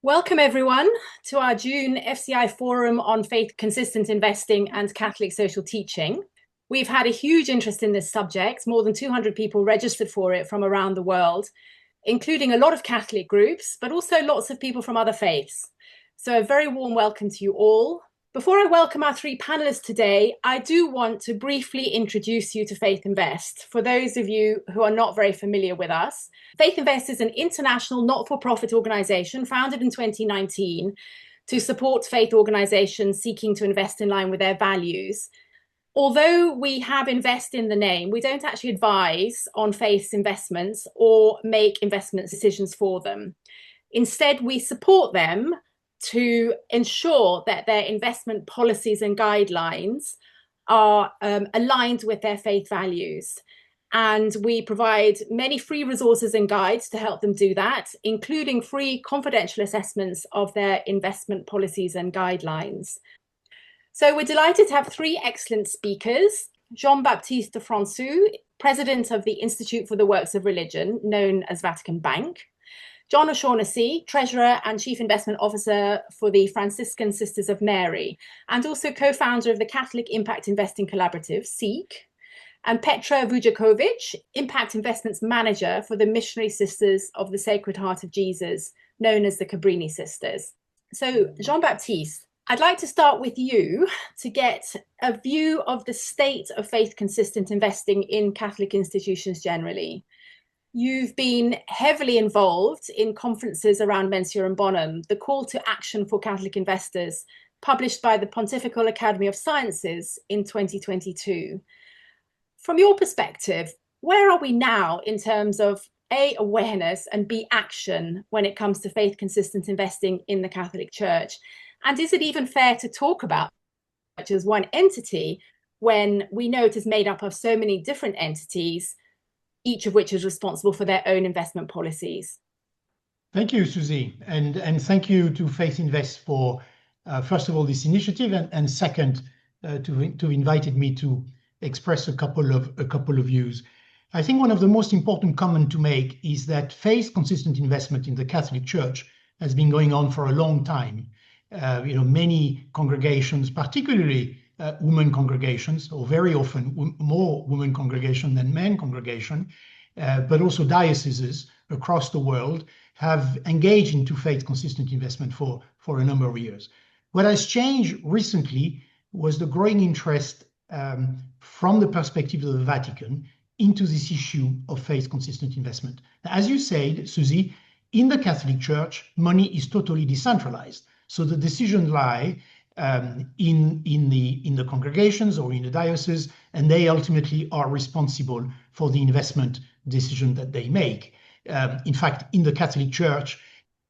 Welcome, everyone, to our June FCI Forum on faith-consistent investing and Catholic social teaching. We've had a huge interest in this subject. More than 200 people registered for it from around the world, including a lot of Catholic groups, but also lots of people from other faiths. So a very warm welcome to you all. Before I welcome our three panelists today, I do want to briefly introduce you to FaithInvest. For those of you who are not very familiar with us, FaithInvest is an international not-for-profit organization founded in 2019 to support faith organizations seeking to invest in line with their values. Although we have invest in the name, we don't actually advise on faith's investments or make investment decisions for them. Instead, we support them to ensure that their investment policies and guidelines are aligned with their faith values. And we provide many free resources and guides to help them do that, including free confidential assessments of their investment policies and guidelines. So we're delighted to have three excellent speakers. Jean-Baptiste Franssu, President of the Institute for the Works of Religion, known as Vatican Bank. John O'Shaughnessy, Treasurer and Chief Investment Officer for the Franciscan Sisters of Mary, and also co-founder of the Catholic Impact Investing Collaborative, CIIC. And Petra Vujakovic, Impact Investments Manager for the Missionary Sisters of the Sacred Heart of Jesus, known as the Cabrini Sisters. So, Jean-Baptiste, I'd like to start with you to get a view of the state of faith-consistent investing in Catholic institutions generally. You've been heavily involved in conferences around Mensuram Bonum, the call to action for Catholic investors, published by the Pontifical Academy of Sciences in 2022. From your perspective, where are we now in terms of A, awareness, and B, action when it comes to faith-consistent investing in the Catholic Church? And is it even fair to talk about the Church as one entity when we know it is made up of so many different entities, each of which is responsible for their own investment policies? Thank you, Susie, and thank you to FaithInvest for, first of all, this initiative, and second, to invited me to express a couple of views. I think one of the most important comment to make is that faith-consistent investment in the Catholic Church has been going on for a long time. Many congregations, particularly women congregations, or very often more women congregation than men congregation, but also dioceses across the world have engaged into faith-consistent investment for a number of years. What has changed recently was the growing interest from the perspective of the Vatican into this issue of faith-consistent investment. As you said, Susie, in the Catholic Church, money is totally decentralized. So the decisions lie in the congregations or in the diocese, and they ultimately are responsible for the investment decision that they make. In fact, in the Catholic Church,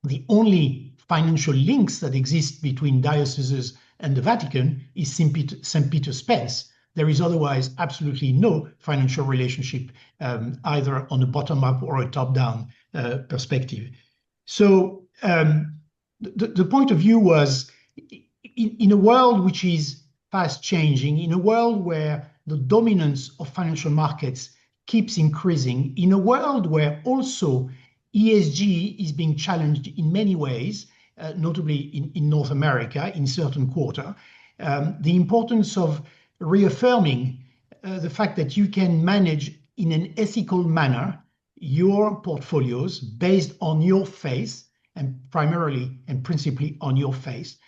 the only financial links that exist between dioceses and the Vatican is St. Peter's Pence. There is otherwise absolutely no financial relationship, either on a bottom-up or a top-down perspective. So the point of view was, in a world which is fast changing, in a world where the dominance of financial markets keeps increasing, in a world where also ESG is being challenged in many ways, notably in North America, in certain quarter, the importance of reaffirming the fact that you can manage in an ethical manner your portfolios based on your faith, and primarily and principally on your faith,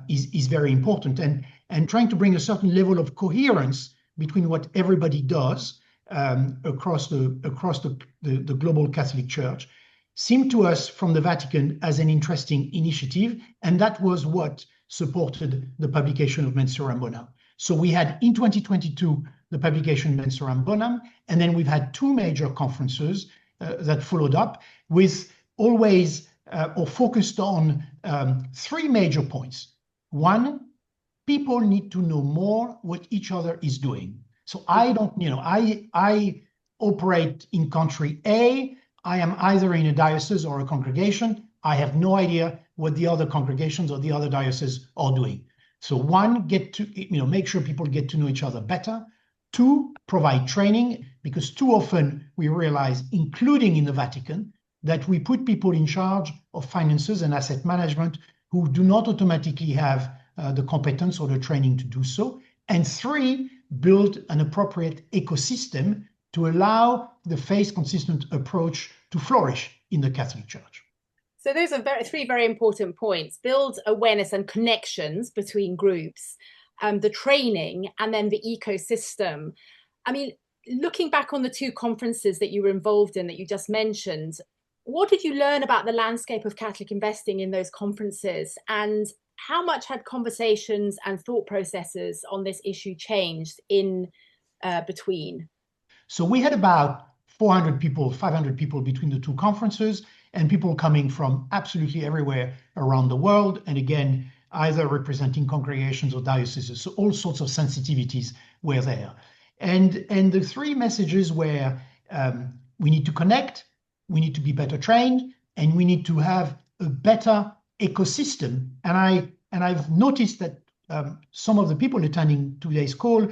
is very important. And trying to bring a certain level of coherence between what everybody does across the global Catholic Church seemed to us from the Vatican as an interesting initiative, and that was what supported the publication of Mensuram Bonum. So we had in 2022 the publication Mensuram Bonum, and then we've had two major conferences that followed up with always or focused on three major points. One, people need to know more what each other is doing. So I operate in country A. I am either in a diocese or a congregation. I have no idea what the other congregations or the other dioceses are doing. So one, make sure people get to know each other better. Two, provide training, because too often we realize, including in the Vatican, that we put people in charge of finances and asset management who do not automatically have the competence or the training to do so. And 3, build an appropriate ecosystem to allow the faith-consistent approach to flourish in the Catholic Church. So those are 3 very important points. Build awareness and connections between groups, the training, and then the ecosystem. I mean, looking back on the 2 conferences that you were involved in that you just mentioned, what did you learn about the landscape of Catholic investing in those conferences? And how much had conversations and thought processes on this issue changed in between? So we had about 400 people, 500 people between the 2 conferences, and people coming from absolutely everywhere around the world. And again, either representing congregations or dioceses. So all sorts of sensitivities were there. And the 3 messages were we need to connect, we need to be better trained, and we need to have a better ecosystem. And I've noticed that some of the people attending today's call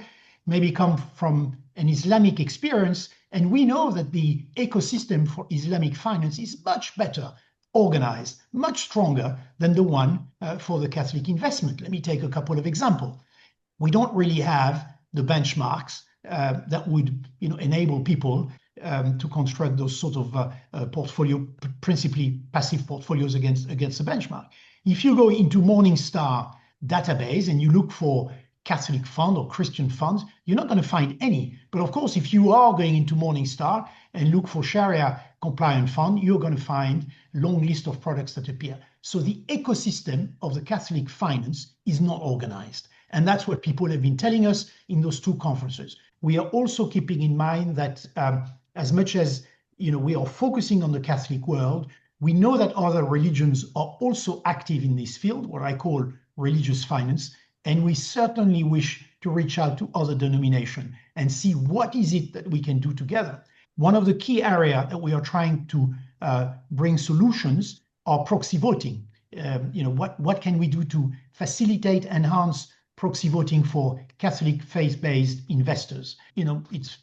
maybe come from an Islamic experience, and we know that the ecosystem for Islamic finance is much better organized, much stronger than the one for the Catholic investment. Let me take a couple of examples. We don't really have the benchmarks that would enable people to construct those sort of portfolio, principally passive portfolios against the benchmark. If you go into Morningstar database and you look for Catholic fund or Christian funds, you're not going to find any. But of course, if you are going into Morningstar and look for Sharia compliant fund, you're going to find a long list of products that appear. So the ecosystem of the Catholic finance is not organized. And that's what people have been telling us in those 2 conferences. We are also keeping in mind that as much as we are focusing on the Catholic world, we know that other religions are also active in this field, what I call religious finance. And we certainly wish to reach out to other denominations and see what is it that we can do together. One of the key areas that we are trying to bring solutions are proxy voting. What can we do to facilitate, enhance proxy voting for Catholic faith-based investors? It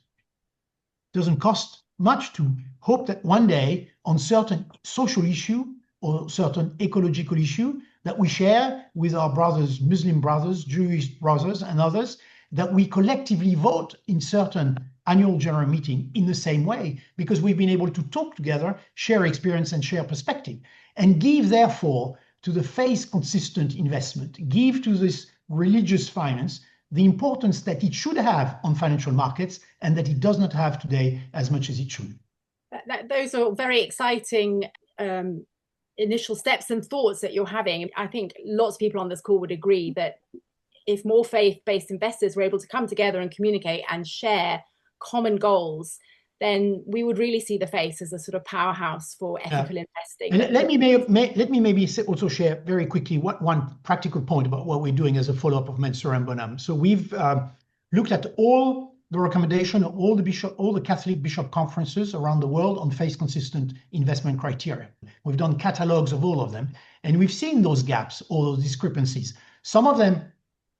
doesn't cost much to hope that one day on certain social issue or certain ecological issue that we share with our brothers, Muslim brothers, Jewish brothers, and others, that we collectively vote in certain annual general meeting in the same way, because we've been able to talk together, share experience and share perspective, and give therefore to the faith-consistent investment, give to this religious finance the importance that it should have on financial markets and that it does not have today as much as it should. Those are very exciting initial steps and thoughts that you're having. I think lots of people on this call would agree that if more faith-based investors were able to come together and communicate and share common goals, then we would really see the faith as a sort of powerhouse for ethical investing. And let me maybe also share very quickly one practical point about what we're doing as a follow-up of Mensur and Bonham. So we've looked at all the recommendation of all the Catholic bishop conferences around the world on faith-consistent investment criteria. We've done catalogs of all of them, and we've seen those gaps, all those discrepancies. Some of them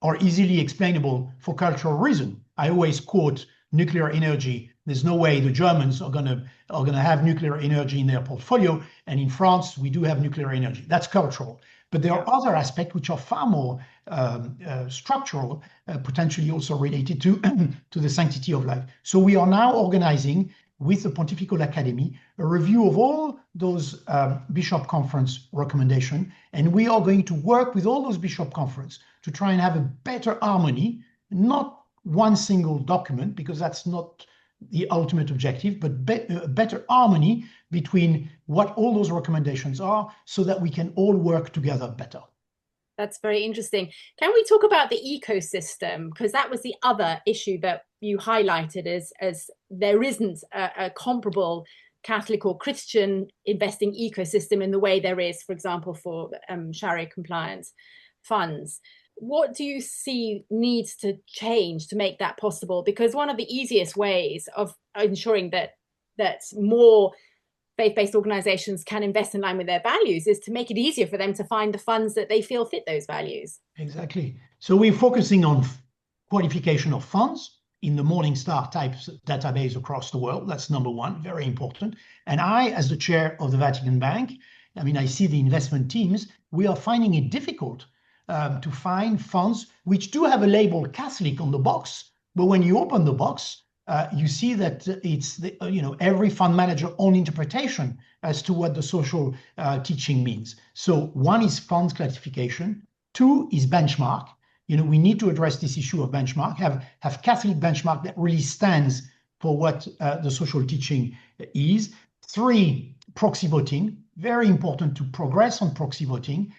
are easily explainable for cultural reason. I always quote nuclear energy. There's no way the Germans are gonna have nuclear energy in their portfolio, and in France we do have nuclear energy. That's cultural. But there are other aspects which are far more structural, potentially also related to the sanctity of life. So we are now organizing with the Pontifical Academy a review of all those bishop conference recommendations, and we are going to work with all those bishop conference to try and have a better harmony, not one single document, because that's not the ultimate objective, but better harmony between what all those recommendations are so that we can all work together better. That's very interesting. Can we talk about the ecosystem? Because that was the other issue that you highlighted as there isn't a comparable Catholic or Christian investing ecosystem in the way there is, for example, for Sharia compliant funds. What do you see needs to change to make that possible? Because one of the easiest ways of ensuring that more faith-based organizations can invest in line with their values is to make it easier for them to find the funds that they feel fit those values. Exactly. So we're focusing on qualification of funds, in the Morningstar types database across the world. That's number one, very important. And I, as the chair of the Vatican Bank, I mean, I see the investment teams, we are finding it difficult to find funds which do have a label Catholic on the box, but when you open the box, you see that it's every fund manager own interpretation as to what the social teaching means. So one is funds classification, two is benchmark. We need to address this issue of benchmark, have Catholic benchmark that really stands for what the social teaching is. Three, proxy voting, very important to progress on proxy voting.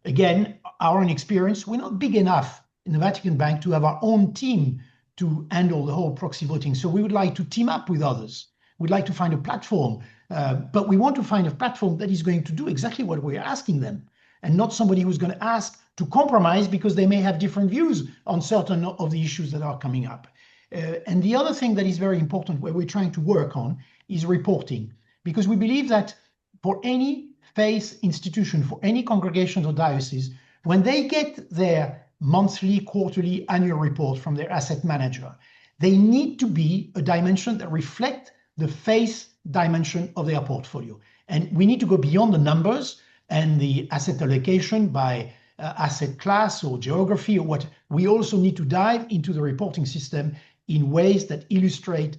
Again, our own experience, we're not big enough in the Vatican Bank to have our own team to handle the whole proxy voting. So we would like to team up with others. We'd like to find a platform, but we want to find a platform that is going to do exactly what we're asking them, and not somebody who's going to ask to compromise because they may have different views on certain of the issues that are coming up. And the other thing that is very important where we're trying to work on is reporting, because we believe that for any faith institution, for any congregation or diocese, when they get their monthly, quarterly, annual report from their asset manager, they need to be a dimension that reflect the faith dimension of their portfolio. And we need to go beyond the numbers and the asset allocation by asset class or geography or what. We also need to dive into the reporting system in ways that illustrate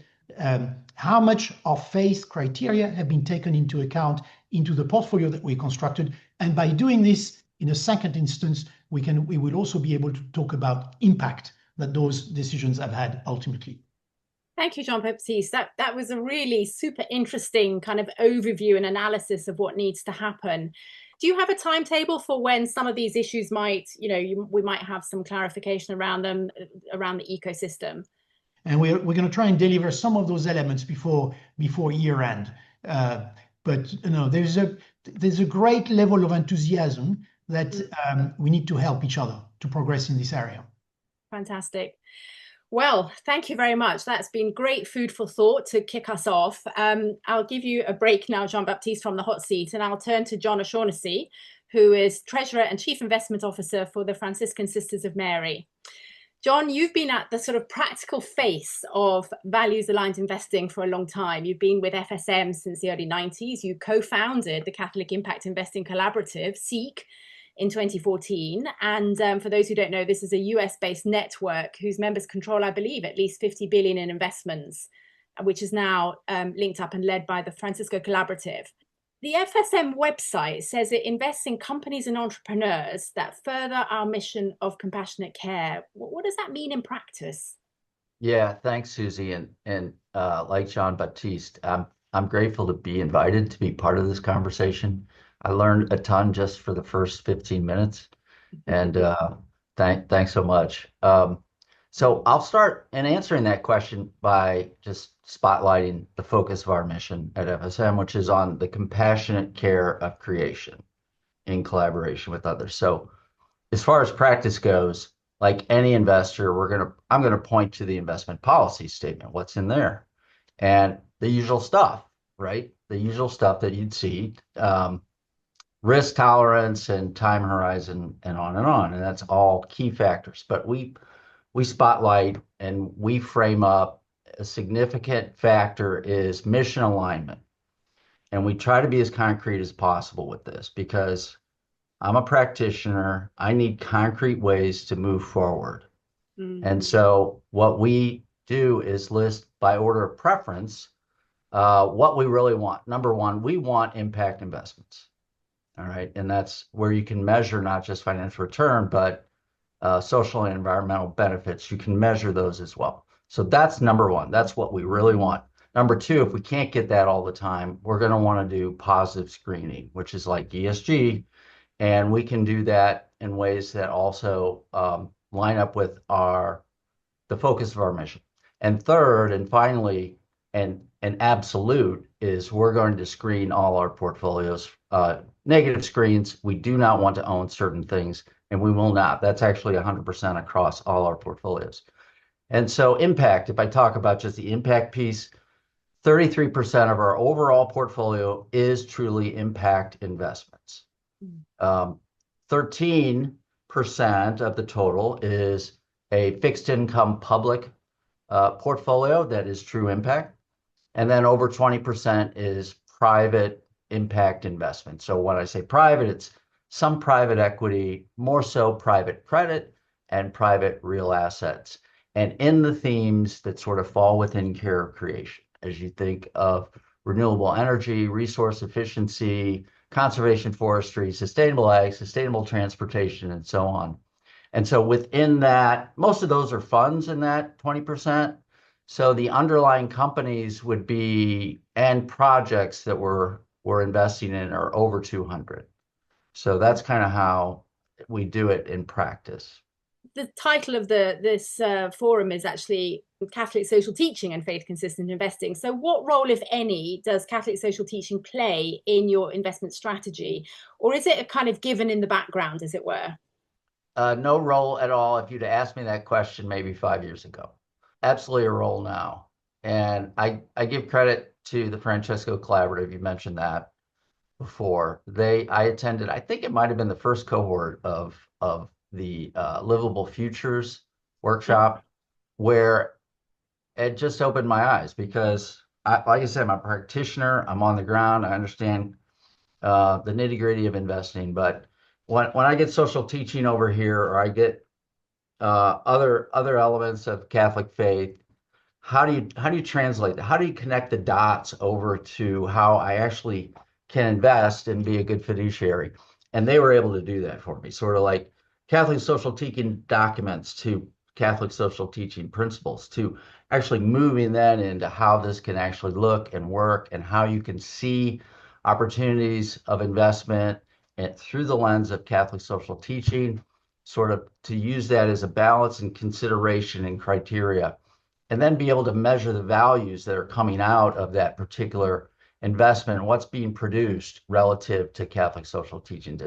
how much our faith criteria have been taken into account into the portfolio that we constructed. And by doing this, in a second instance, we will also be able to talk about impact that those decisions have had ultimately. Thank you, Jean-Baptiste. That was a really super interesting kind of overview and analysis of what needs to happen. Do you have a timetable for when some of these issues might, we might have some clarification around them, around the ecosystem? And we're going to try and deliver some of those elements before year end. But there's a great level of enthusiasm that we need to help each other to progress in this area. Fantastic. Well, thank you very much. That's been great food for thought to kick us off. I'll give you a break now, Jean-Baptiste, from the hot seat, and I'll turn to John O'Shaughnessy, who is Treasurer and Chief Investment Officer for the Franciscan Sisters of Mary. John, you've been at the sort of practical face of values-aligned investing for a long time. You've been with FSM since the early 90s. You co-founded the Catholic Impact Investing Collaborative, CIIC, in 2014. And for those who don't know, this is a US-based network whose members control, I believe, at least 50 billion in investments, which is now linked up and led by the Francisco Collaborative. The FSM website says it invests in companies and entrepreneurs that further our mission of compassionate care. What does that mean in practice? Yeah, thanks, Susie. And like Jean-Baptiste, I'm grateful to be invited to be part of this conversation. I learned a ton just for the first 15 minutes, and thanks so much. So I'll start in answering that question by just spotlighting the focus of our mission at FSM, which is on the compassionate care of creation in collaboration with others. So as far as practice goes, like any investor, I'm gonna point to the investment policy statement, what's in there, and the usual stuff, right? The usual stuff that you'd see, risk tolerance and time horizon and on and on. And that's all key factors. But we spotlight and we frame up a significant factor is mission alignment. And we try to be as concrete as possible with this because I'm a practitioner. I need concrete ways to move forward. Mm-hmm. And so what we do is list by order of preference what we really want. Number one, we want impact investments. All right. And that's where you can measure not just financial return, but social and environmental benefits. You can measure those as well. So that's number one. That's what we really want. Number two, if we can't get that all the time, we're going to want to do positive screening, which is like ESG. And we can do that in ways that also line up with the focus of our mission. And third, and finally, and an absolute is we're going to screen all our portfolios. Negative screens, we do not want to own certain things, and we will not. That's actually 100% across all our portfolios. And so impact, if I talk about just the impact piece, 33% of our overall portfolio is truly impact investments. 13% of the total is a fixed income public portfolio that is true impact. And then over 20% is private impact investment. So when I say private, it's some private equity, more so private credit and private real assets. And in the themes that sort of fall within care creation, as you think of renewable energy, resource efficiency, conservation forestry, sustainable ag, sustainable transportation, and so on. And so within that, most of those are funds in that 20%. So the underlying companies would be, and projects that we're investing in are over 200. So that's kind of how we do it in practice. The title of this forum is actually Catholic Social Teaching and Faith Consistent Investing. So what role, if any, does Catholic social teaching play in your investment strategy? Or is it a kind of given in the background, as it were? No role at all. If you'd asked me that question maybe 5 years ago, absolutely a role now. And I give credit to the Francesco Collaborative. You mentioned that before. I attended, I think it might have been the first cohort of the Livable Futures workshop, where it just opened my eyes because, like I said, I'm a practitioner. I'm on the ground. I understand the nitty-gritty of investing. But when I get social teaching over here, or I get other elements of Catholic faith, how do you translate that? How do you connect the dots over to how I actually can invest and be a good fiduciary? And they were able to do that for me, sort of like Catholic social teaching documents to Catholic social teaching principles, to actually moving that into how this can actually look and work, and how you can see opportunities of investment and through the lens of Catholic social teaching, sort of to use that as a balance and consideration and criteria, and then be able to measure the values that are coming out of that particular investment and what's being produced relative to Catholic social teaching.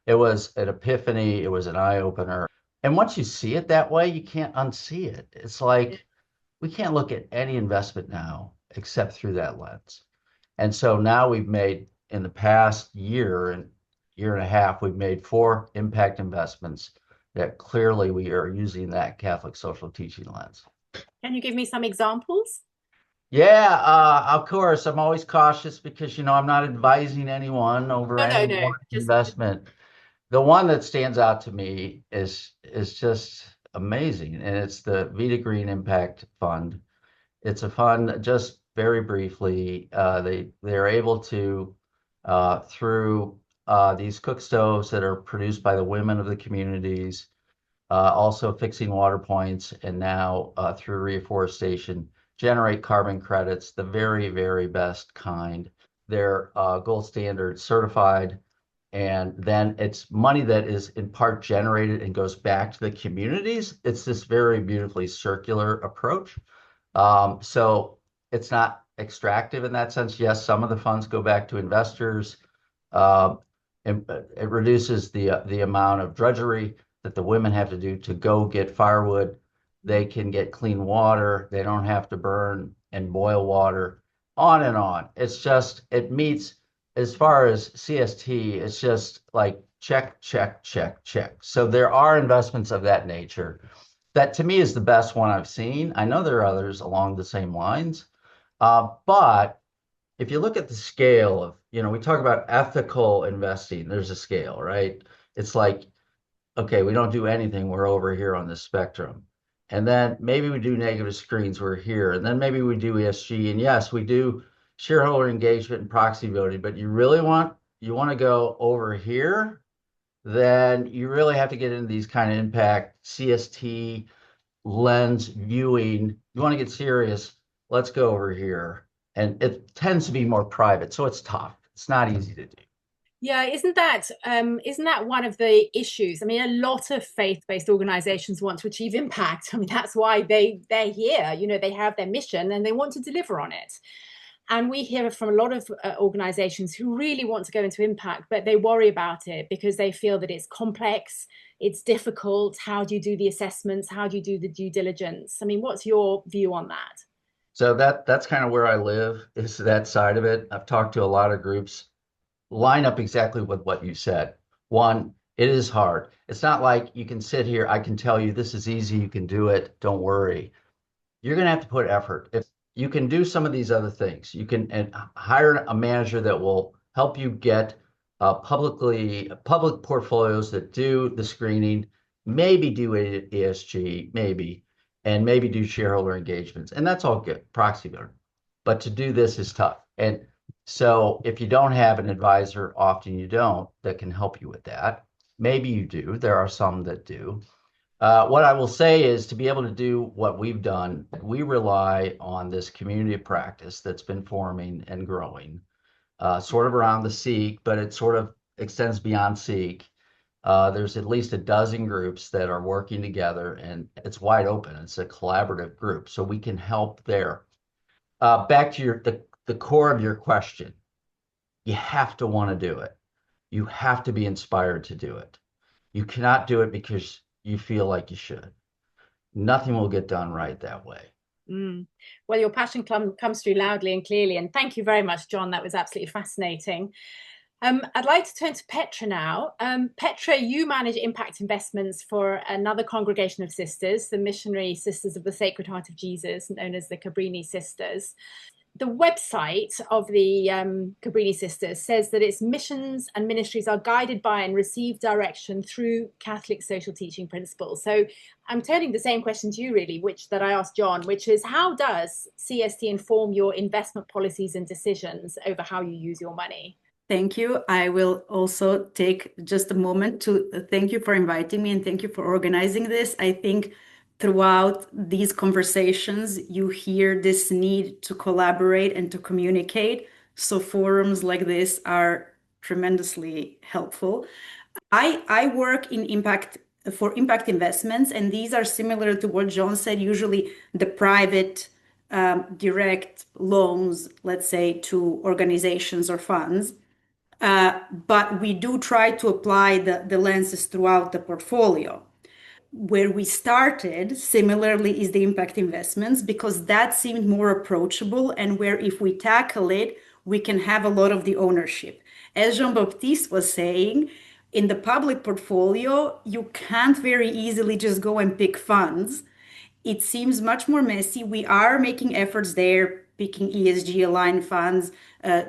It was an epiphany. It was an eye-opener. And once you see it that way, you can't unsee it. It's like we can't look at any investment now except through that lens. And so now we've made, in the past year and a half, we've made 4 impact investments that clearly we are using that Catholic social teaching lens. Can you give me some examples? Yeah, of course. I'm always cautious because, I'm not advising anyone over any one investment. The one that stands out to me is just amazing, and it's the Vita Green Impact Fund. It's a fund, just very briefly, they're able to, through these cook stoves that are produced by the women of the communities, also fixing water points, and now through reforestation, generate carbon credits, the very, very best kind. They're gold standard certified, and then it's money that is in part generated and goes back to the communities. It's this very beautifully circular approach. So it's not extractive in that sense. Yes, some of the funds go back to investors. It reduces the amount of drudgery that the women have to do to go get firewood. They can get clean water. They don't have to burn and boil water, on and on. It meets, as far as CST, it's just like check, check, check, check. So there are investments of that nature. That to me is the best one I've seen. I know there are others along the same lines. But if you look at the scale of, we talk about ethical investing, there's a scale, right? It's like, okay, we don't do anything, we're over here on this spectrum. And then maybe we do negative screens, we're here. And then maybe we do ESG. And yes, we do shareholder engagement and proxy voting, but you want to go over here, then you really have to get into these kind of impact CST lens viewing. You want to get serious, let's go over here. And it tends to be more private, so it's tough. It's not easy to do. Yeah, isn't that one of the issues? I mean, a lot of faith-based organizations want to achieve impact. I mean, that's why they're here. They have their mission and they want to deliver on it. And we hear from a lot of organizations who really want to go into impact, but they worry about it because they feel that it's complex, it's difficult. How do you do the assessments? How do you do the due diligence? I mean, what's your view on that? So that's kind of where I live, is that side of it. I've talked to a lot of groups, line up exactly with what you said. One, it is hard. It's not like you can sit here, I can tell you this is easy, you can do it, don't worry. you're going to have to put effort. If you can do some of these other things, you can hire a manager that will help you get public portfolios that do the screening, maybe do ESG, and maybe do shareholder engagements. And that's all good, proxy voting. But to do this is tough. And so if you don't have an advisor, often you don't, that can help you with that. Maybe you do. There are some that do. What I will say is, to be able to do what we've done, we rely on this community of practice that's been forming and growing, sort of around the CIIC, but it sort of extends beyond CIIC. There's at least a dozen groups that are working together, and it's wide open. It's a collaborative group, so we can help there. Back to the core of your question, you have to want to do it. You have to be inspired to do it. You cannot do it because you feel like you should. Nothing will get done right that way. Well, your passion comes through loudly and clearly. And thank you very much, John. That was absolutely fascinating. I'd like to turn to Petra now. Petra, you manage impact investments for another congregation of sisters, the Missionary Sisters of the Sacred Heart of Jesus, known as the Cabrini Sisters. The website of the Cabrini Sisters says that its missions and ministries are guided by and receive direction through Catholic social teaching principles. So I'm turning the same question to you, really, that I asked John, which is, how does CST inform your investment policies and decisions over how you use your money? Thank you. I will also take just a moment to thank you for inviting me and thank you for organizing this. I think throughout these conversations, you hear this need to collaborate and to communicate. So forums like this are tremendously helpful. I work in impact investments, and these are similar to what John said, usually the private direct loans, let's say, to organizations or funds. But we do try to apply the lenses throughout the portfolio. Where we started, similarly, is the impact investments, because that seemed more approachable and where if we tackle it, we can have a lot of the ownership. As Jean-Baptiste was saying, in the public portfolio, you can't very easily just go and pick funds. It seems much more messy. We are making efforts there, picking ESG aligned funds,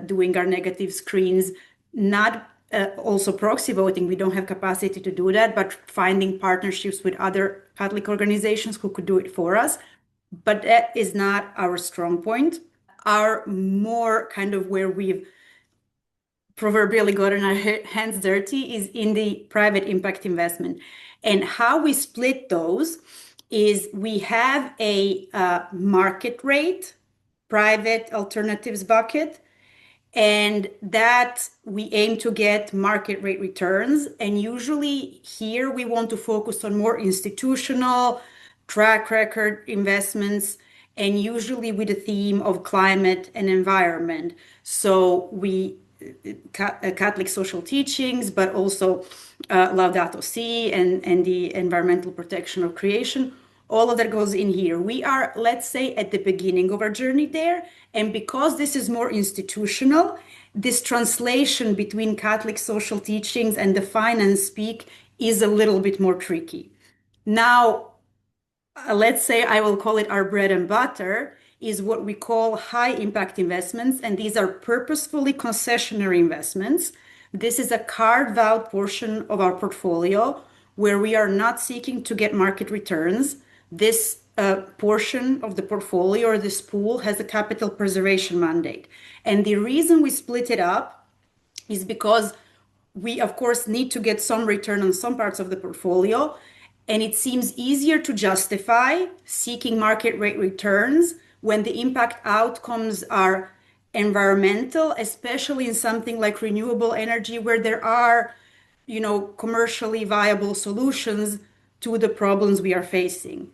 doing our negative screens, not also proxy voting. We don't have capacity to do that, but finding partnerships with other Catholic organizations who could do it for us. But that is not our strong point. Our more kind of where we've proverbially gotten our hands dirty is in the private impact investment. And how we split those is we have a market rate private alternatives bucket, and that we aim to get market rate returns. And usually here we want to focus on more institutional track record investments, and usually with the theme of climate and environment. So we Catholic social teachings, but also Laudato Si and the environmental protection of creation. All of that goes in here. We are, let's say, at the beginning of our journey there. And because this is more institutional, this translation between Catholic social teachings and the finance speak is a little bit more tricky. Now, let's say I will call it our bread and butter, is what we call high impact investments. And these are purposefully concessionary investments. This is a carved out portion of our portfolio where we are not seeking to get market returns. This portion of the portfolio or this pool has a capital preservation mandate. And the reason we split it up is because we, of course, need to get some return on some parts of the portfolio. And it seems easier to justify seeking market rate returns when the impact outcomes are environmental, especially in something like renewable energy, where there are, commercially viable solutions to the problems we are facing.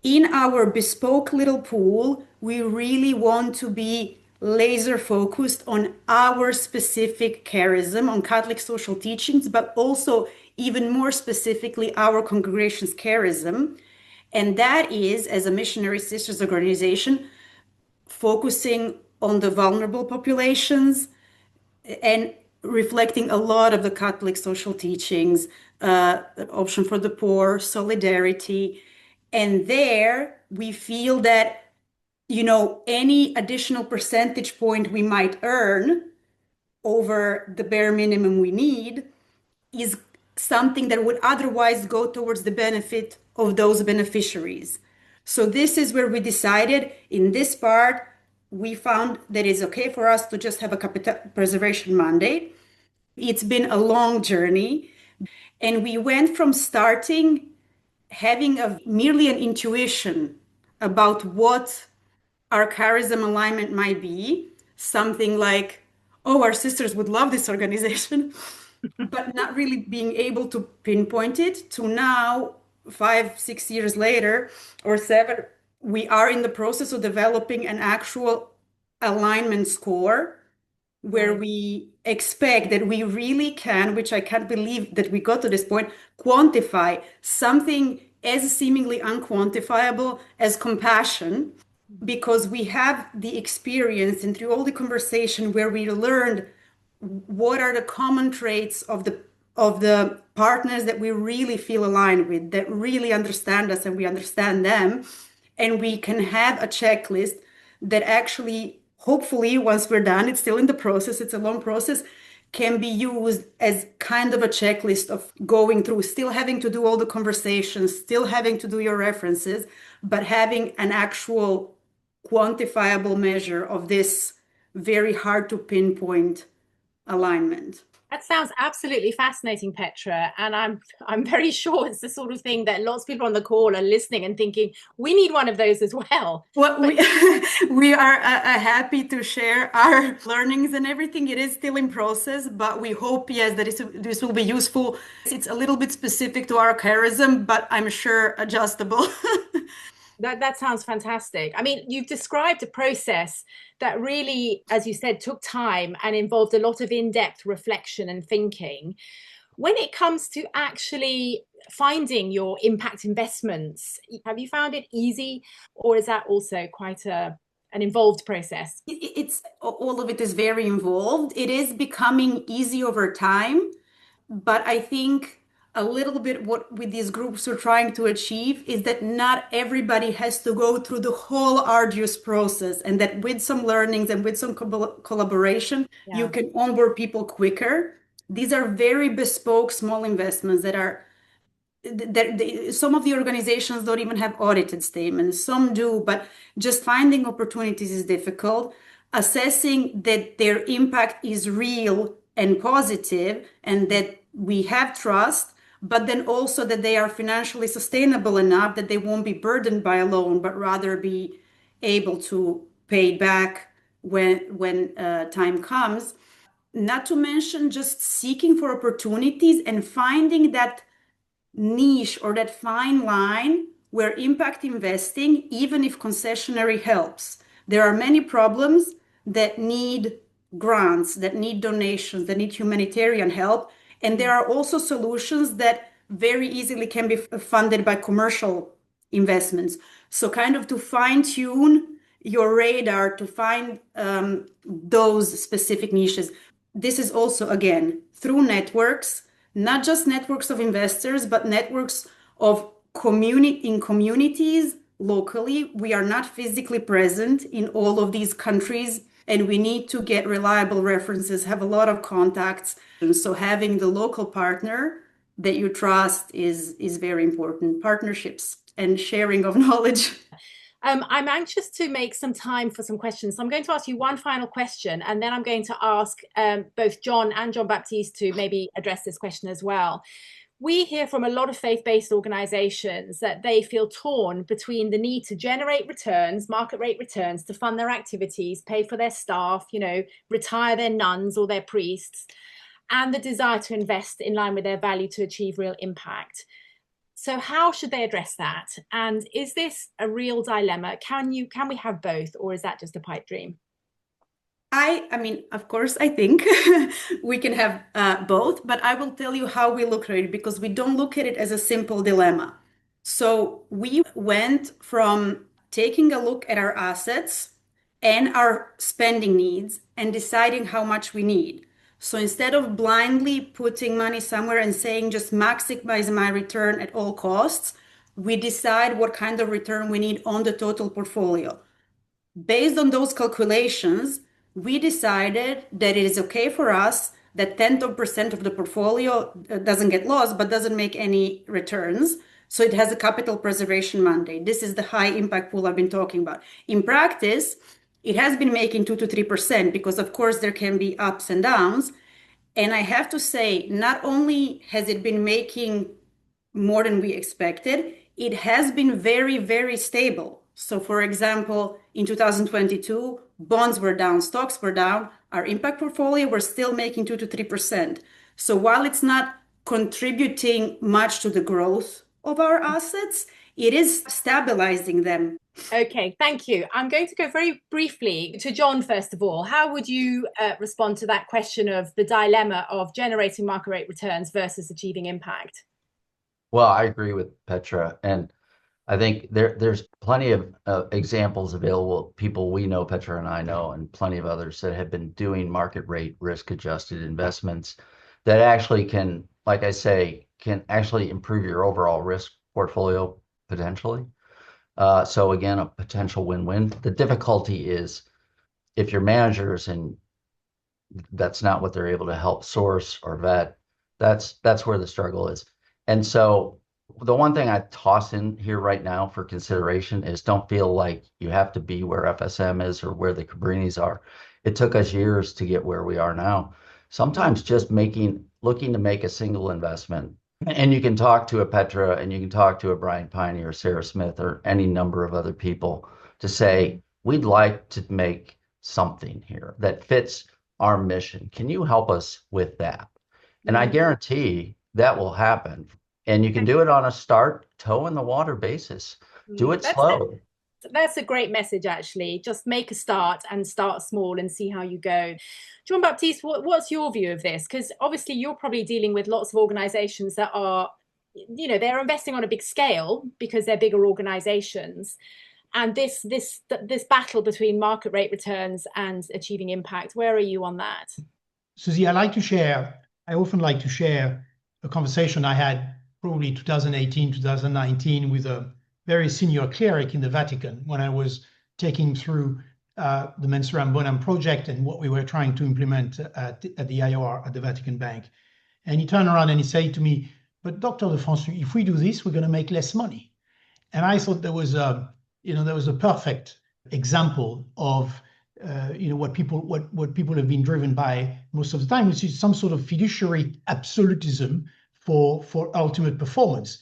In our bespoke little pool, we really want to be laser focused on our specific charism, on Catholic social teachings, but also even more specifically, our congregation's charism. And that is, as a Missionary Sisters organization, focusing on the vulnerable populations and reflecting a lot of the Catholic social teachings, option for the poor, solidarity. And there we feel that, any additional percentage point we might earn over the bare minimum we need is something that would otherwise go towards the benefit of those beneficiaries. So this is where we decided in this part, we found that it's okay for us to just have a capital preservation mandate. It's been a long journey, and we went from starting having merely an intuition about what our charism alignment might be, something like, oh, our sisters would love this organization, but not really being able to pinpoint it, to now, 5-6 years later, or 7, we are in the process of developing an actual alignment score where we expect that we really can, which I can't believe that we got to this point, quantify something as seemingly unquantifiable as compassion, because we have the experience and through all the conversation where we learned what are the common traits of the partners that we really feel aligned with, that really understand us and we understand them. And we can have a checklist that actually, hopefully, once we're done, it's still in the process, it's a long process, can be used as kind of a checklist of going through, still having to do all the conversations, still having to do your references, but having an actual quantifiable measure of this very hard to pinpoint alignment. That sounds absolutely fascinating, Petra. And I'm very sure it's the sort of thing that lots of people on the call are listening and thinking, we need one of those as well. Well, we are happy to share our learnings and everything. It is still in process, but we hope, yes, that this will be useful. It's a little bit specific to our charism, but I'm sure adjustable. That sounds fantastic. I mean, you've described a process that really, as you said, took time and involved a lot of in-depth reflection and thinking. When it comes to actually finding your impact investments, have you found it easy, or is that also quite an involved process? It's all of it is very involved. It is becoming easy over time, but I think a little bit what with these groups are trying to achieve is that not everybody has to go through the whole arduous process, and that with some learnings and with some collaboration, you can onboard people quicker. These are very bespoke small investments that some of the organizations don't even have audited statements, some do, but just finding opportunities is difficult. Assessing that their impact is real and positive and that we have trust, but then also that they are financially sustainable enough that they won't be burdened by a loan, but rather be able to pay back when time comes. Not to mention just seeking for opportunities and finding that niche or that fine line where impact investing, even if concessionary, helps. There are many problems that need grants, that need donations, that need humanitarian help. And there are also solutions that very easily can be funded by commercial investments. So kind of to fine tune your radar to find those specific niches. This is also, again, through networks, not just networks of investors, but networks of communities locally. We are not physically present in all of these countries, and we need to get reliable references, have a lot of contacts. And so having the local partner that you trust is very important. Partnerships and sharing of knowledge. I'm anxious to make some time for some questions. So I'm going to ask you one final question, and then I'm going to ask both John and Jean-Baptiste to maybe address this question as well. We hear from a lot of faith-based organizations that they feel torn between the need to generate returns, market rate returns, to fund their activities, pay for their staff, retire their nuns or their priests, and the desire to invest in line with their value to achieve real impact. So how should they address that? And is this a real dilemma? Can we have both, or is that just a pipe dream? I mean, of course, I think we can have both, but I will tell you how we look at it, because we don't look at it as a simple dilemma. So we went from taking a look at our assets and our spending needs and deciding how much we need. So instead of blindly putting money somewhere and saying just maximize my return at all costs, we decide what kind of return we need on the total portfolio. Based on those calculations, we decided that it is okay for us that 10% of the portfolio doesn't get lost, but doesn't make any returns. So it has a capital preservation mandate. This is the high impact pool I've been talking about. In practice, it has been making 2 to 3% because, of course, there can be ups and downs. And I have to say, not only has it been making more than we expected, it has been very, very stable. So, for example, in 2022, bonds were down, stocks were down. Our impact portfolio were still making 2 to 3%. So while it's not contributing much to the growth of our assets, it is stabilizing them. Okay, thank you. I'm going to go very briefly to John, first of all. How would you respond to that question of the dilemma of generating market rate returns versus achieving impact? Well, I agree with Petra, and I think there's plenty of examples available, people we know, Petra and I know, and plenty of others that have been doing market rate risk-adjusted investments that actually can, like I say, can actually improve your overall risk portfolio potentially. So again, a potential win-win. The difficulty is if your managers and that's not what they're able to help source or vet, that's where the struggle is. And so the one thing I toss in here right now for consideration is don't feel like you have to be where FSM is or where the Cabrinis are. It took us years to get where we are now. Sometimes just looking to make a single investment, and you can talk to a Petra and you can talk to a Brian Piney or Sarah Smith or any number of other people to say, we'd like to make something here that fits our mission. Can you help us with that? And I guarantee that will happen. And you can do it on a start, toe in the water basis. Do it slow. That's a great message, actually. Just make a start and start small and see how you go. Jean-Baptiste, what's your view of this? Because obviously you're probably dealing with lots of organizations that are, they're investing on a big scale because they're bigger organizations. And this battle between market rate returns and achieving impact, where are you on that? Susie, I often like to share a conversation I had probably 2018, 2019 with a very senior cleric in the Vatican when I was taking through the Mensuram Bonum project and what we were trying to implement at the IOR at the Vatican Bank. And he turned around and he said to me, but Dr. de Franssu, if we do this, we're going to make less money. And I thought there was a perfect example of what people have been driven by most of the time, which is some sort of fiduciary absolutism for ultimate performance.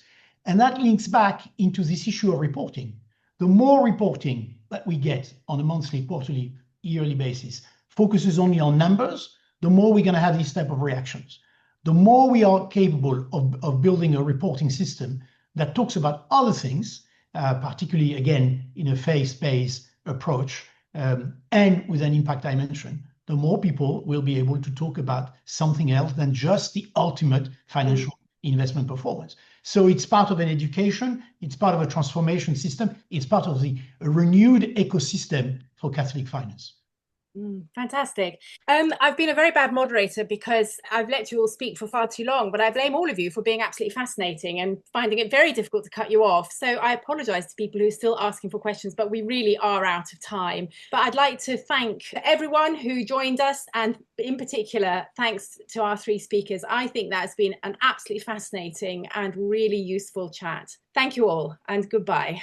And that links back into this issue of reporting. The more reporting that we get on a monthly, quarterly, yearly basis focuses only on numbers, the more we're going to have these type of reactions. The more we are capable of building a reporting system that talks about other things, particularly, again, in a faith-based approach, and with an impact dimension, the more people will be able to talk about something else than just the ultimate financial investment performance. So it's part of an education, it's part of a transformation system, it's part of a renewed ecosystem for Catholic finance. Fantastic. I've been a very bad moderator because I've let you all speak for far too long, but I blame all of you for being absolutely fascinating and finding it very difficult to cut you off. So I apologize to people who are still asking for questions, but we really are out of time. But I'd like to thank everyone who joined us, and in particular, thanks to our three speakers. I think that's been an absolutely fascinating and really useful chat. Thank you all, and goodbye.